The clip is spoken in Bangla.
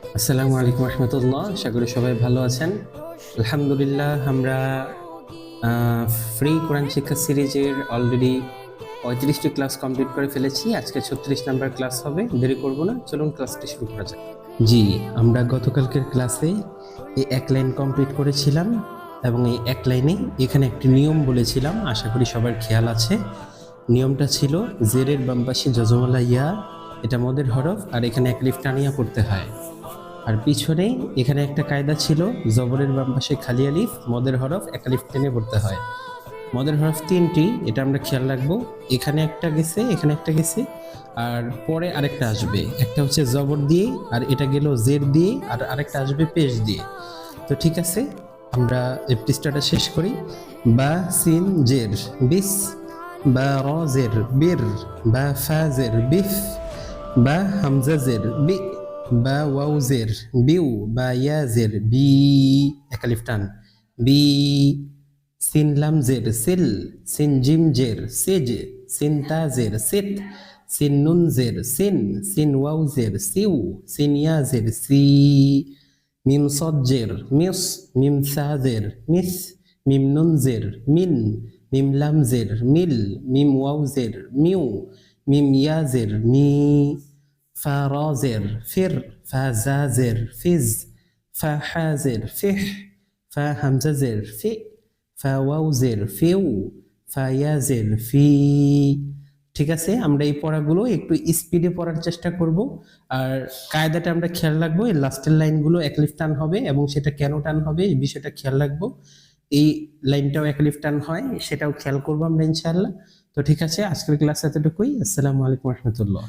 আসসালামু আলাইকুম রহমতুল্লাহ। আশা করি সবাই ভালো আছেন। আলহামদুলিল্লাহ, আমরা ফ্রি কোরআন শিক্ষা সিরিজের অলরেডি 35টি ক্লাস কমপ্লিট করে ফেলেছি। আজকে 36 নাম্বার ক্লাস হবে। দেরি করব না, চলুন ক্লাসটি শুরু করা যাক। জি, আমরা গতকালকের ক্লাসে এই এক লাইন কমপ্লিট করেছিলাম এবং এই এক লাইনে এখানে একটি নিয়ম বলেছিলাম, আশা করি সবার খেয়াল আছে। নিয়মটা ছিল জেরের বাম পাশে যজমালা ইয়া, এটা মদের হরফ, আর এখানে এক লিফ টানিয়া পড়তে হয়। আর পিছনে এখানে একটা কায়দা ছিল, জবরের বাম পাশে খালি আলিফ, মদের হরফ এক আলিফ টেনে পড়তে হয়। মদের হরফ 3টি, এটা আমরা খেয়াল রাখবো। এখানে একটা গেছে, এখানে একটা গেছে, আর পরে আরেকটা আসবে। একটা হচ্ছে জবর দিয়ে, আর এটা গেল জের দিয়ে, আর আরেকটা আসবে পেশ দিয়ে। তো ঠিক আছে, আমরা এই পৃষ্ঠাটা শেষ করি। বা সিন জের বিস, বা র জের বির, বা ফা জের বিফ, বা হামজা জের বি, বা ওয়াও জের বিউ, বা ইয়া জের বি, একালিফ টান বি। সিন লাম জের সিল, সিন জিম জের সিজ, সিন তা জের সিত, সিন নুন জের সিন, সিন ওয়াও জের সিউ, সিন ইয়া জের সি। মিম সদ জের মিস, মিম সা জের মিস, মিম নুন জের মিন, মিম লাম জের মিল, মিম ওয়াও জের মিউ, মিম ইয়া জের মি। ফা র জের ফির, ফা জা জের ফিজ, ফা হা জের ফিহ, ফা হামজা জের ফি, ফা ওয়াও জের ফিউ, ফা ইয়া জের ফি। ঠিক আছে, আমরা এই পড়াগুলো একটু স্পিডে পড়ার চেষ্টা করব। আর কায়দাটা আমরা খেয়াল রাখবো, এই লাস্টের লাইনগুলো একলিফ টান হবে, এবং সেটা কেন টান হবে এই বিষয়টা খেয়াল রাখবো। এই লাইনটাও একলিফ টান হয়, সেটাও খেয়াল করবো আমরা ইনশাআল্লাহ। তো ঠিক আছে, আজকের ক্লাস এতটুকুই। আসসালামু আলাইকুম রহমতুল্লাহ।